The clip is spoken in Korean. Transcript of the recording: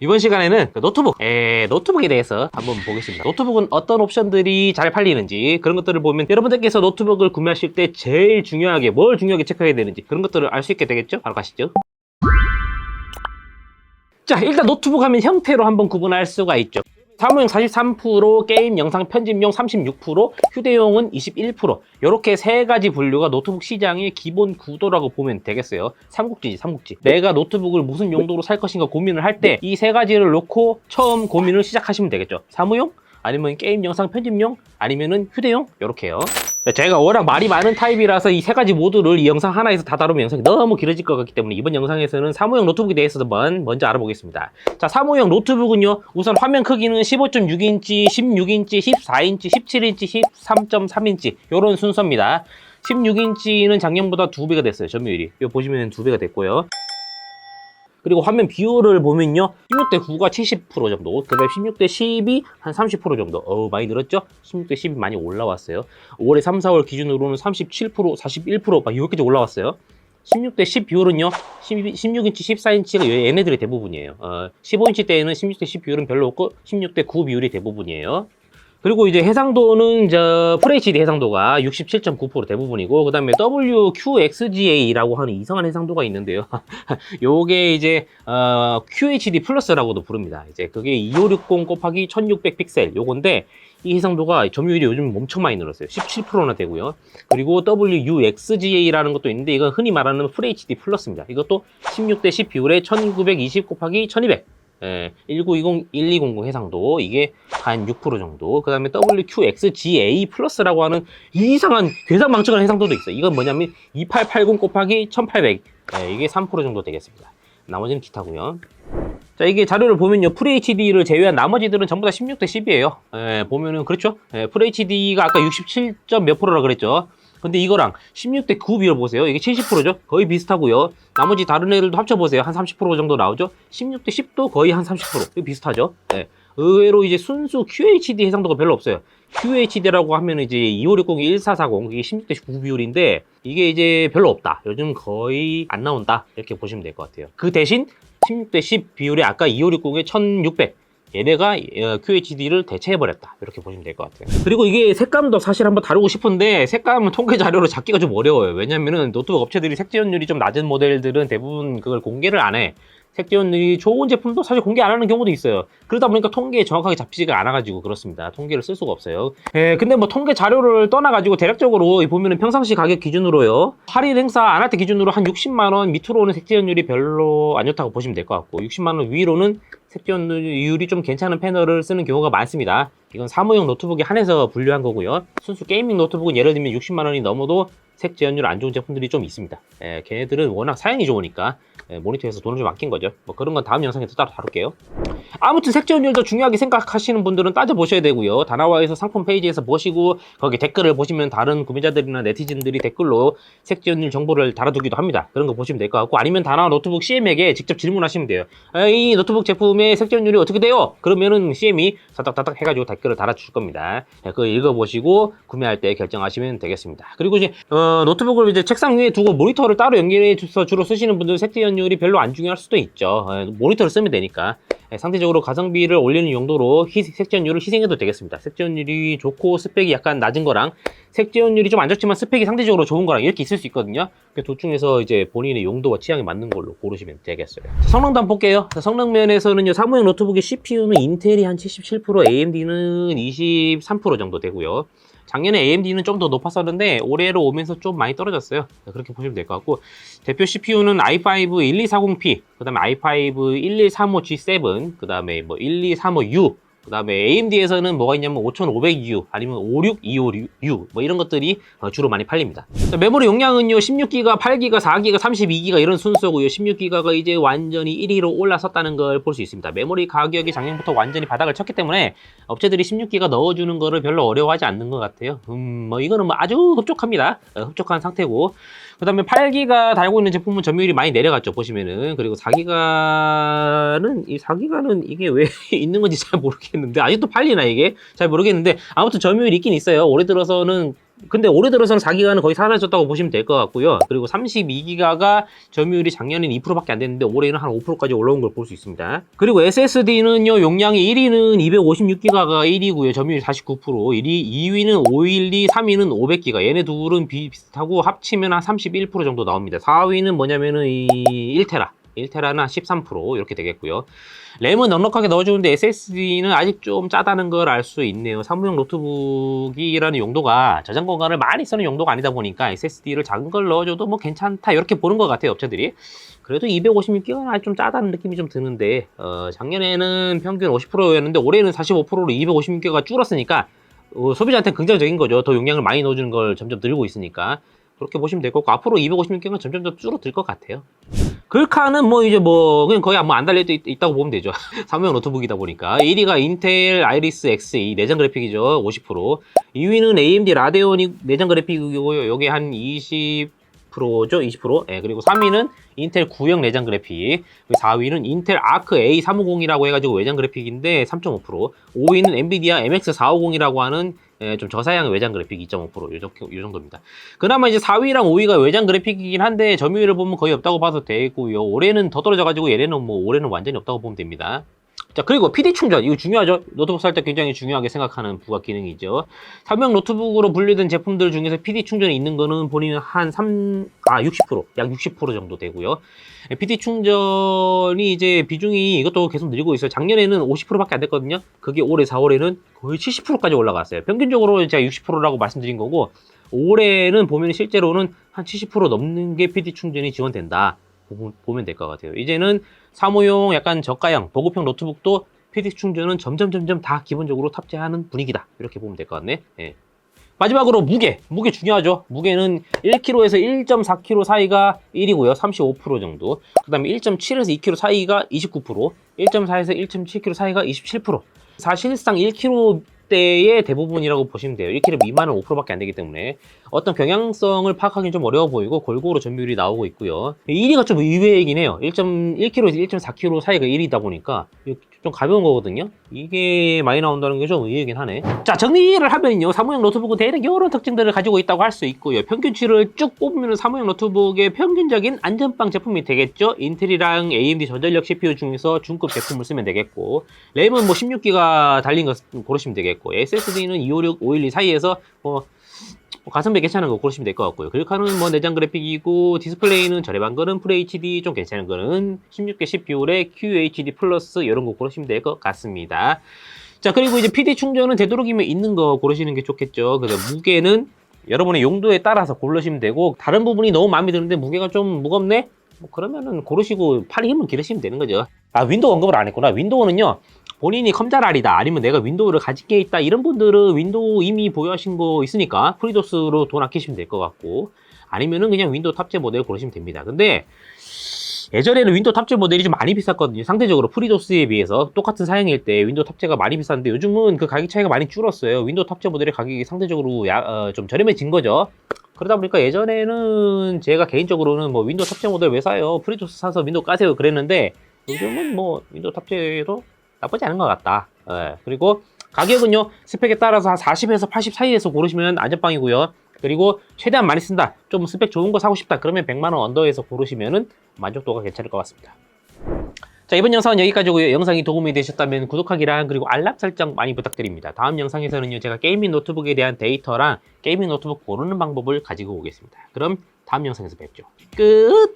이번 시간에는 노트북에 대해서 한번 보겠습니다. 노트북은 어떤 옵션들이 잘 팔리는지 그런 것들을 보면 여러분들께서 노트북을 구매하실 때 제일 중요하게 뭘 중요하게 체크해야 되는지 그런 것들을 알 수 있게 되겠죠? 바로 가시죠. 자, 일단 노트북 하면 형태로 한번 구분할 수가 있죠. 사무용 43%, 게임 영상 편집용 36%, 휴대용은 21%. 이렇게 세 가지 분류가 노트북 시장의 기본 구도라고 보면 되겠어요. 삼국지지, 삼국지. 내가 노트북을 무슨 용도로 살 것인가 고민을 할 때 이 세 가지를 놓고 처음 고민을 시작하시면 되겠죠. 사무용, 아니면 게임 영상 편집용, 아니면은 휴대용, 이렇게요. 제가 워낙 말이 많은 타입이라서 이 세 가지 모두를 이 영상 하나에서 다 다루면 영상이 너무 길어질 것 같기 때문에 이번 영상에서는 사무용 노트북에 대해서 먼저 알아보겠습니다. 자, 사무용 노트북은요, 우선 화면 크기는 15.6인치, 16인치, 14인치, 17인치, 13.3인치 이런 순서입니다. 16인치는 작년보다 2배가 됐어요. 점유율이. 이거 보시면 2배가 됐고요. 그리고 화면 비율을 보면요, 16:9가 70% 정도, 그 다음에 16:10이 한 30% 정도. 많이 늘었죠? 16:10이 많이 올라왔어요. 5월에 3, 4월 기준으로는 37%, 41%, 막 이렇게 올라왔어요. 16:10 비율은요, 16인치, 14인치가 얘네들이 대부분이에요. 15인치 때에는 16:10 비율은 별로 없고, 16:9 비율이 대부분이에요. 그리고 이제 해상도는 FHD 해상도가 67.9% 대부분이고, 그 다음에 WQXGA라고 하는 이상한 해상도가 있는데요. 요게 이제 QHD 플러스라고도 부릅니다. 이제 그게 2560 곱하기 1600 픽셀 요건데, 이 해상도가 점유율이 요즘 엄청 많이 늘었어요. 17%나 되고요. 그리고 WUXGA라는 것도 있는데, 이건 흔히 말하는 FHD 플러스입니다. 이것도 16:10 비율에 1920 곱하기 1200. 1920, 1200 해상도, 이게 한 6% 정도. 그 다음에 WQXGA 플러스라고 하는 이상한 괴상망측한 해상도도 있어요. 이건 뭐냐면 2880 곱하기 1800. 이게 3% 정도 되겠습니다. 나머지는 기타고요. 자, 이게 자료를 보면요, FHD를 제외한 나머지들은 전부 다 16:10이에요. 보면은 그렇죠. FHD가 아까 67. 몇 프로라 그랬죠. 근데 이거랑 16:9 비율 보세요. 이게 70%죠? 거의 비슷하고요. 나머지 다른 애들도 합쳐보세요. 한 30% 정도 나오죠? 16:10도 거의 한 30%. 비슷하죠? 의외로 이제 순수 QHD 해상도가 별로 없어요. QHD라고 하면 이제 2560, 1440, 이게 16:9 비율인데, 이게 이제 별로 없다. 요즘 거의 안 나온다. 이렇게 보시면 될 것 같아요. 그 대신 16:10 비율에 아까 2560에 1600. 얘네가 QHD를 대체해버렸다. 이렇게 보시면 될 것 같아요. 그리고 이게 색감도 사실 한번 다루고 싶은데, 색감은 통계 자료로 잡기가 좀 어려워요. 왜냐면은 노트북 업체들이 색지연율이 좀 낮은 모델들은 대부분 그걸 공개를 안 해. 색지연율이 좋은 제품도 사실 공개 안 하는 경우도 있어요. 그러다 보니까 통계에 정확하게 잡히지가 않아가지고 그렇습니다. 통계를 쓸 수가 없어요. 근데 뭐 통계 자료를 떠나가지고 대략적으로 보면은 평상시 가격 기준으로요, 할인 행사 안 할 때 기준으로 한 60만원 밑으로는 색지연율이 별로 안 좋다고 보시면 될 것 같고, 60만원 위로는 색지연율이 좀 괜찮은 패널을 쓰는 경우가 많습니다. 이건 사무용 노트북에 한해서 분류한 거고요. 순수 게이밍 노트북은 예를 들면 60만원이 넘어도 색지연율 안 좋은 제품들이 좀 있습니다. 걔네들은 워낙 사양이 좋으니까 모니터에서 돈을 좀 아낀 거죠. 뭐 그런 건 다음 영상에서 따로 다룰게요. 아무튼 색지연율도 중요하게 생각하시는 분들은 따져보셔야 되고요. 다나와에서 상품 페이지에서 보시고 거기 댓글을 보시면 다른 구매자들이나 네티즌들이 댓글로 색지연율 정보를 달아두기도 합니다. 그런 거 보시면 될 것 같고, 아니면 다나와 노트북 CM에게 직접 질문하시면 돼요. 이 노트북 제품의 색지연율이 어떻게 돼요? 그러면은 CM이 다닥다닥 해가지고 댓글을 달아줄 겁니다. 그거 읽어보시고 구매할 때 결정하시면 되겠습니다. 그리고 이제 노트북을 이제 책상 위에 두고 모니터를 따로 연결해서 주로 쓰시는 분들은 색지연율이 별로 안 중요할 수도 있죠. 모니터를 쓰면 되니까. 상대적으로 가성비를 올리는 용도로 색지연율을 희생해도 되겠습니다. 색지연율이 좋고 스펙이 약간 낮은 거랑 색지연율이 좀 안 좋지만 스펙이 상대적으로 좋은 거랑 이렇게 있을 수 있거든요. 둘 중에서 이제 본인의 용도와 취향에 맞는 걸로 고르시면 되겠어요. 성능도 한번 볼게요. 성능 면에서는요, 사무용 노트북의 CPU는 인텔이 한 77%, AMD는 23% 정도 되고요. 작년에 AMD는 좀 더 높았었는데 올해로 오면서 좀 많이 떨어졌어요. 그렇게 보시면 될 것 같고, 대표 CPU는 i5 1240p, 그 다음에 i5 1135G7, 그 다음에 뭐 1235U, 그 다음에 AMD에서는 뭐가 있냐면 5500U, 아니면 56256U, 뭐 이런 것들이 주로 많이 팔립니다. 자, 메모리 용량은요, 16기가, 8기가, 4기가, 32기가 이런 순서고요. 16기가가 이제 완전히 1위로 올라섰다는 걸 볼 수 있습니다. 메모리 가격이 작년부터 완전히 바닥을 쳤기 때문에 업체들이 16기가 넣어주는 거를 별로 어려워하지 않는 것 같아요. 뭐 이거는 뭐 아주 흡족합니다. 흡족한 상태고, 그 다음에 8기가 달고 있는 제품은 점유율이 많이 내려갔죠, 보시면은. 그리고 4기가는, 이 4기가는 이게 왜 있는 건지 잘 모르겠는데, 아직도 팔리나 이게? 잘 모르겠는데, 아무튼 점유율이 있긴 있어요. 올해 들어서는 근데 올해 들어서는 4기가는 거의 사라졌다고 보시면 될 것 같고요. 그리고 32기가가 점유율이 작년에는 2%밖에 안 됐는데 올해는 한 5%까지 올라온 걸 볼 수 있습니다. 그리고 SSD는요, 용량이 1위는 256기가가 1위고요. 점유율 49%, 2위는 512, 3위는 500기가. 얘네 둘은 비슷하고 합치면 한 31% 정도 나옵니다. 4위는 뭐냐면은 이 1테라. 1테라는 한 13% 이렇게 되겠고요. 램은 넉넉하게 넣어주는데 SSD는 아직 좀 짜다는 걸 알 수 있네요. 사무용 노트북이라는 용도가 저장 공간을 많이 쓰는 용도가 아니다 보니까 SSD를 작은 걸 넣어줘도 뭐 괜찮다 이렇게 보는 것 같아요, 업체들이. 그래도 256기가는 아직 좀 짜다는 느낌이 좀 드는데 작년에는 평균 50%였는데 올해는 45%로 256기가가 줄었으니까 소비자한테 긍정적인 거죠. 더 용량을 많이 넣어주는 걸 점점 늘고 있으니까. 그렇게 보시면 될 것 같고 앞으로 256기가는 점점 더 줄어들 것 같아요. 글카는 뭐 이제 뭐 그냥 거의 안 달려 있다고 보면 되죠. 사무용 노트북이다 보니까 1위가 인텔 아이리스 Xe 내장 그래픽이죠. 50%. 2위는 AMD 라데온이 내장 그래픽이고요. 요게 한 20%죠. 20%. 예, 그리고 3위는 인텔 구형 내장 그래픽. 4위는 인텔 아크 A350이라고 해가지고 외장 그래픽인데 3.5%. 5위는 엔비디아 MX450이라고 하는 좀 저사양 외장 그래픽 2.5%. 요 정도입니다. 그나마 이제 4위랑 5위가 외장 그래픽이긴 한데 점유율을 보면 거의 없다고 봐도 되고요. 올해는 더 떨어져가지고 얘네는 뭐 올해는 완전히 없다고 보면 됩니다. 자, 그리고 PD 충전. 이거 중요하죠. 노트북 살 때 굉장히 중요하게 생각하는 부가 기능이죠. 사무용 노트북으로 분류된 제품들 중에서 PD 충전이 있는 거는 본인은 한 60%, 약 60% 정도 되고요. PD 충전이 이제 비중이 이것도 계속 늘고 있어요. 작년에는 50%밖에 안 됐거든요. 그게 올해 4월에는 거의 70%까지 올라갔어요. 평균적으로 제가 60%라고 말씀드린 거고, 올해는 보면 실제로는 한 70% 넘는 게 PD 충전이 지원된다. 보면 될 것 같아요. 이제는 사무용 약간 저가형, 보급형 노트북도 PD 충전은 점점 다 기본적으로 탑재하는 분위기다. 이렇게 보면 될 것 같네. 예. 마지막으로 무게 중요하죠. 무게는 1kg에서 1.4kg 사이가 1이고요. 35% 정도. 그 다음에 1.7에서 2kg 사이가 29%, 1.4에서 1.7kg 사이가 27%. 사실상 1kg대의 대부분이라고 보시면 돼요. 1kg 미만은 5%밖에 안 되기 때문에 어떤 경향성을 파악하기는 좀 어려워 보이고 골고루 점유율이 나오고 있고요. 1위가 좀 의외이긴 해요. 1.1kg에서 1.4kg 사이가 1위다 보니까 좀 가벼운 거거든요. 이게 많이 나온다는 게 좀 의외이긴 하네. 자, 정리를 하면요, 사무용 노트북은 대략 이런 특징들을 가지고 있다고 할 수 있고요. 평균치를 쭉 뽑으면 사무용 노트북의 평균적인 안전빵 제품이 되겠죠. 인텔이랑 AMD 저전력 CPU 중에서 중급 제품을 쓰면 되겠고, 램은 뭐 16기가 달린 거 고르시면 되겠고, SSD는 256, 512 사이에서 가성비 괜찮은 거 고르시면 될 것 같고요. 글카는 뭐 내장 그래픽이고, 디스플레이는 저렴한 거는 FHD, 좀 괜찮은 거는 16개 CPU의 QHD 플러스 이런 거 고르시면 될 것 같습니다. 자, 그리고 이제 PD 충전은 되도록이면 있는 거 고르시는 게 좋겠죠. 그래서 무게는 여러분의 용도에 따라서 고르시면 되고, 다른 부분이 너무 마음에 드는데 무게가 좀 무겁네? 뭐 그러면은 고르시고 팔 힘을 기르시면 되는 거죠. 아, 윈도우 언급을 안 했구나. 윈도우는요, 본인이 컴자랄이다, 아니면 내가 윈도우를 가지게 있다, 이런 분들은 윈도우 이미 보유하신 거 있으니까 프리도스로 돈 아끼시면 될 것 같고, 아니면은 그냥 윈도우 탑재 모델 고르시면 됩니다. 근데 예전에는 윈도우 탑재 모델이 좀 많이 비쌌거든요. 상대적으로 프리도스에 비해서 똑같은 사양일 때 윈도우 탑재가 많이 비쌌는데 요즘은 그 가격 차이가 많이 줄었어요. 윈도우 탑재 모델의 가격이 상대적으로 좀 저렴해진 거죠. 그러다 보니까 예전에는 제가 개인적으로는 뭐 윈도우 탑재 모델 왜 사요? 프리도스 사서 윈도우 까세요 그랬는데, 요즘은 뭐 윈도우 탑재도 나쁘지 않은 것 같다. 예. 그리고 가격은요, 스펙에 따라서 한 40에서 80 사이에서 고르시면 안전빵이고요. 그리고 최대한 많이 쓴다, 좀 스펙 좋은 거 사고 싶다, 그러면 100만원 언더에서 고르시면은 만족도가 괜찮을 것 같습니다. 자, 이번 영상은 여기까지고요. 영상이 도움이 되셨다면 구독하기랑 그리고 알람 설정 많이 부탁드립니다. 다음 영상에서는요, 제가 게이밍 노트북에 대한 데이터랑 게이밍 노트북 고르는 방법을 가지고 오겠습니다. 그럼 다음 영상에서 뵙죠. 끝!